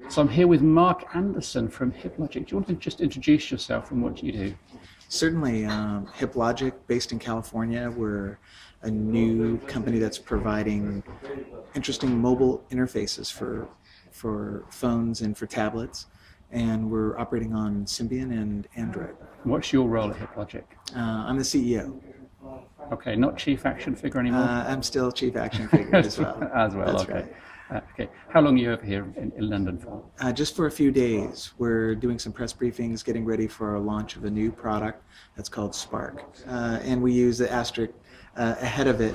So I'm here with Mark Anderson from Hiplogic. Do you want to just introduce yourself and what do you do? Certainly, Hiplogic, based in California, we're a new company that's providing interesting mobile interfaces for phones and for tablets, and we're operating on Symbian and Android. What's your role at Hiplogic? I'm the CEO. Okay, not chief action figure anymore? I'm still chief action figure as well. As well, That's okay. right. Okay. How long are you over here in London for? Just for a few days. We're doing some press briefings, getting ready for our launch of a new product that's called Spark. And we use the asterisk ahead of it,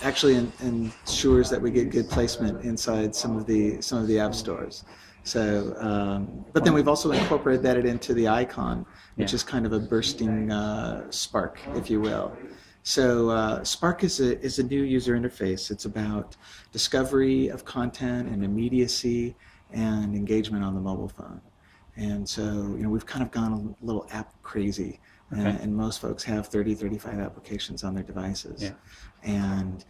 actually ensures that we get good placement inside some of the app stores. So, but then we've also incorporated that into the icon, which is kind of a bursting spark, if you will. So Spark is a new user interface. It's about discovery of content and immediacy and engagement on the mobile phone. And so, we've kind of gone a little app crazy. And most folks have 30, 35 applications on their devices. Yeah. And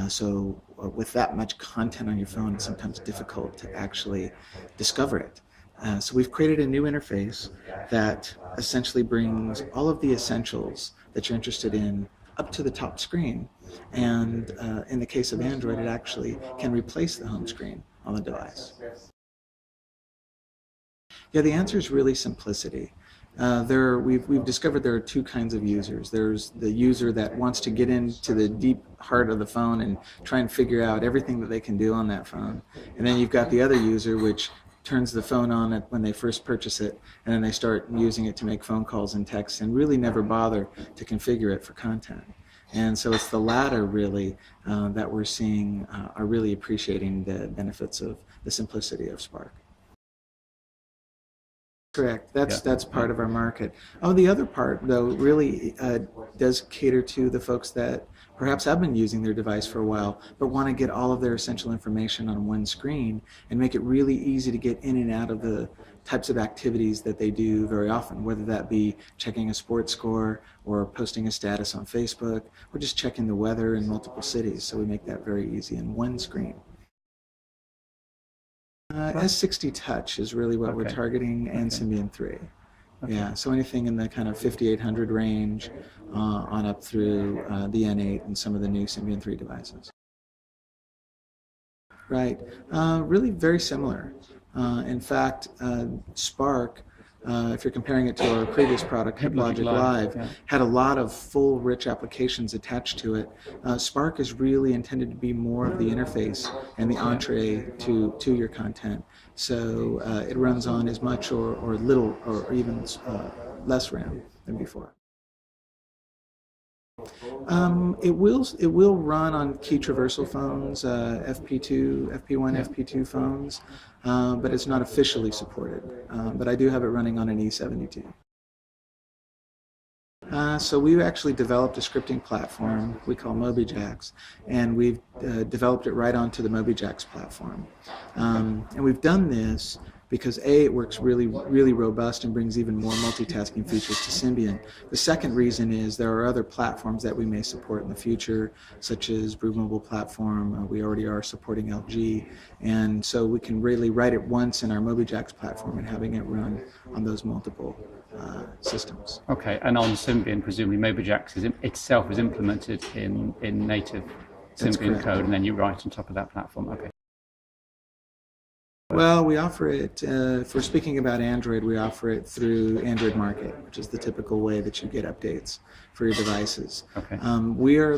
so with that much content on your phone, it's sometimes difficult to actually discover it. So we've created a new interface that essentially brings all of the essentials that you're interested in up to the top screen. And in the case of Android, it actually can replace the home screen on the device. Yeah, the answer is really simplicity. We've discovered there are two kinds of users. There's the user that wants to get into the deep heart of the phone and try and figure out everything that they can do on that phone. And then you've got the other user which turns the phone on when they first purchase it, and then they start using it to make phone calls and texts and really never bother to configure it for content. And so it's the latter really that we're seeing are really appreciating the benefits of the simplicity of Spark. Correct. That's part of our market. Oh, the other part, though, really does cater to the folks that perhaps have been using their device for a while, but want to get all of their essential information on one screen and make it really easy to get in and out of the types of activities that they do very often, whether that be checking a sports score or posting a status on Facebook or just checking the weather in multiple cities. So we make that very easy in one screen. S60 Touch is really what we're targeting, and Symbian 3. Yeah, so anything in the kind of 5800 range on up through the N8 and some of the new Symbian 3 devices. Right, really very similar. In fact, Spark, if you're comparing it to our previous product, Hiplogic Live, had a lot of full, rich applications attached to it. Spark is really intended to be more of the interface and the entree to your content. So it runs on as much or little or even less RAM than before. It will run on key traversal phones, FP1, FP2 phones, but it's not officially supported. But I do have it running on an E72. So we've actually developed a scripting platform we call MobiJax, and we've developed it right onto the MobiJax platform. And we've done this because A, it works really, really robust and brings even more multitasking features to Symbian. The second reason is there are other platforms that we may support in the future, such as Brew Mobile platform. We already are supporting LG, and so we can really write it once in our MobiJax platform and having it run on those multiple systems. Okay, and on Symbian, presumably MobiJax itself is implemented in native Symbian code, and then you write on top of that platform. Okay. Well, we offer it, if we're speaking about Android, we offer it through Android Market, which is the typical way that you get updates for your devices. Okay. We are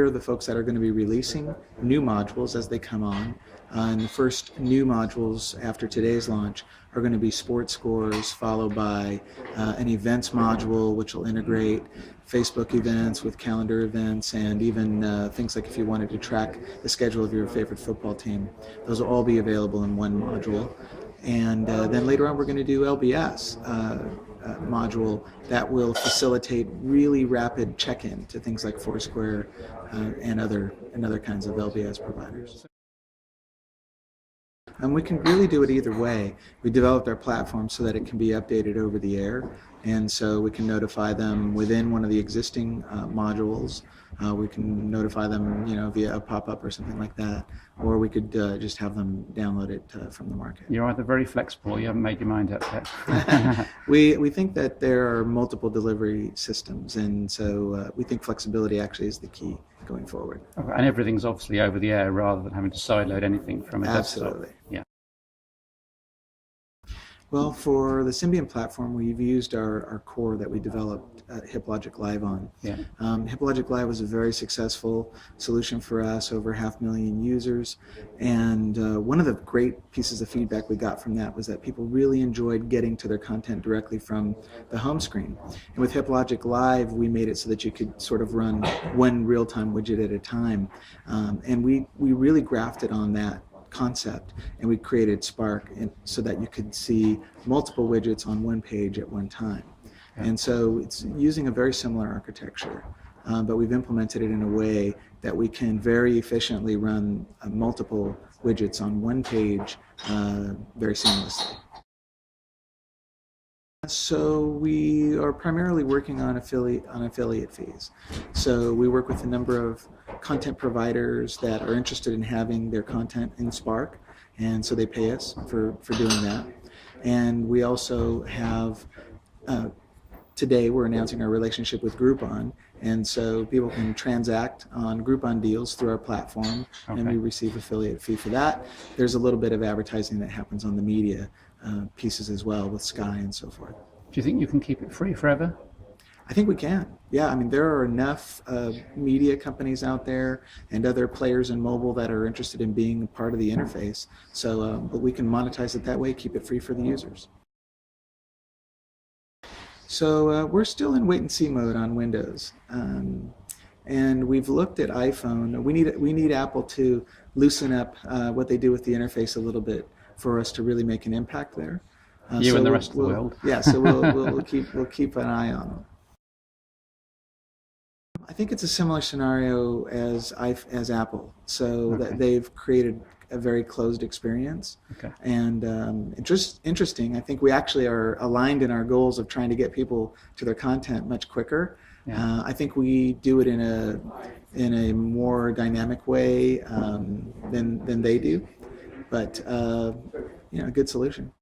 the folks that are going to be releasing new modules as they come on. And the first new modules after today's launch are going to be sports scores, followed by an events module, which will integrate Facebook events with calendar events, and even things like if you wanted to track the schedule of your favorite football team. Those will all be available in one module. And then later on we're going to do LBS module that will facilitate really rapid check-in to things like Foursquare and other kinds of LBS providers. And we can really do it either way. We developed our platform so that it can be updated over the air, and so we can notify them within one of the existing modules. We can notify them, via a pop-up or something like that, or we could just have them download it from the market. You're either very flexible or you haven't made your mind up yet. We think that there are multiple delivery systems, and so we think flexibility actually is the key going forward. And everything's obviously over the air rather than having to sideload anything from a Absolutely. desktop. Yeah. Well, for the Symbian platform, we've used our core that we developed Hiplogic Live on. Yeah. Hiplogic Live was a very successful solution for us, over 500,000 users. And one of the great pieces of feedback we got from that was that people really enjoyed getting to their content directly from the home screen. And with Hiplogic Live, we made it so that you could sort of run one real-time widget at a time. And we really grafted on that concept, and we created Spark so that you could see multiple widgets on one page at one time. And so it's using a very similar architecture, but we've implemented it in a way that we can very efficiently run multiple widgets on one page very seamlessly. So we are primarily working on affiliate fees. So we work with a number of content providers that are interested in having their content in Spark, and so they pay us for doing that. And we also have, today we're announcing our relationship with Groupon, and so people can transact on Groupon deals through our platform, and we receive affiliate fee for that. There's a little bit of advertising that happens on the media pieces as well with Sky and so forth. Do you think you can keep it free forever? I think we can. Yeah, I mean, there are enough media companies out there and other players in mobile that are interested in being a part of the interface. So, but we can monetize it that way, keep it free for the users. So we're still in wait and see mode on Windows. And we've looked at iPhone. We need Apple to loosen up what they do with the interface a little bit for us to really make an impact there. You and the rest of the world. Yeah, so we'll keep an eye on them. I think it's a similar scenario as Apple. So that they've created a very closed experience. And just interesting. I think we actually are aligned in our goals of trying to get people to their content much quicker. I think we do it in a more dynamic way than they do. But a good solution.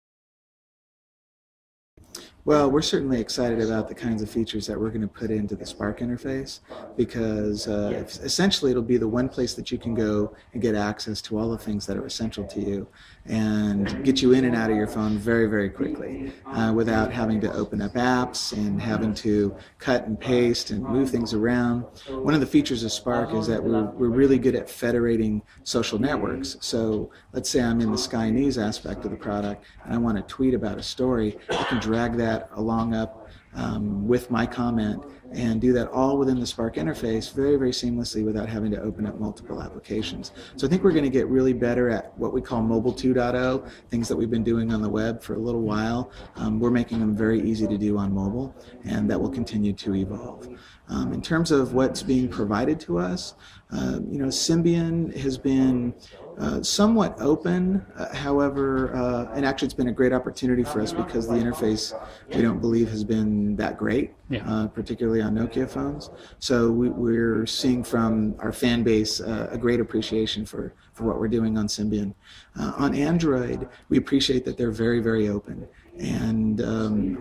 Well, we're certainly excited about the kinds of features that we're going to put into the Spark interface, because essentially it'll be the one place that you can go and get access to all the things that are essential to you and get you in and out of your phone very, very quickly without having to open up apps and having to cut and paste and move things around. One of the features of Spark is that we're really good at federating social networks. So let's say I'm in the Sky News aspect of the product and I want to tweet about a story. I can drag that along up with my comment and do that all within the Spark interface very, very seamlessly without having to open up multiple applications. So I think we're going to get really better at what we call mobile 2.0, things that we've been doing on the web for a little while. We're making them very easy to do on mobile, and that will continue to evolve. In terms of what's being provided to us, Symbian has been somewhat open, however, and actually it's been a great opportunity for us because the interface we don't believe has been that great, particularly on Nokia phones. So we're seeing from our fan base a great appreciation for what we're doing on Symbian. On Android, we appreciate that they're very, very open. And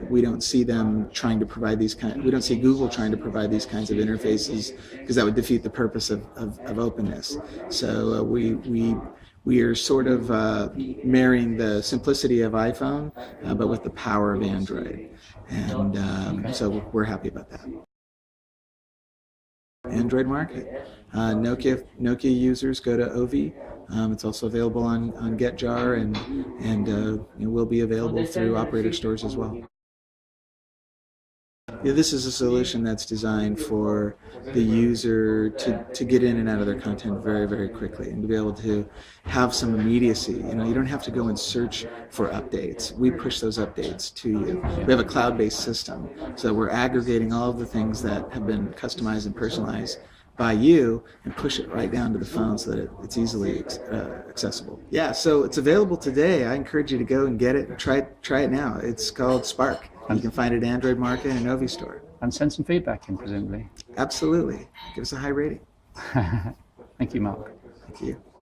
we don't see them trying to provide we don't see Google trying to provide these kinds of interfaces because that would defeat the purpose of openness. So we are sort of marrying the simplicity of iPhone, but with the power of Android. And so we're happy about that. Android market. Nokia users go to Ovi. It's also available on GetJar and will be available through operator stores as well. This is a solution that's designed for the user to get in and out of their content very, very quickly and to be able to have some immediacy. You don't have to go and search for updates. We push those updates to you. We have a cloud-based system, so we're aggregating all of the things that have been customized and personalized by you and push it right down to the phone so that it's easily accessible. Yeah, so it's available today. I encourage you to go and get it and try it now. It's called Spark. You can find it at Android Market and Novi Store. And send some feedback in, presumably. Absolutely. Give us a high rating. Thank you, Mark. Thank you.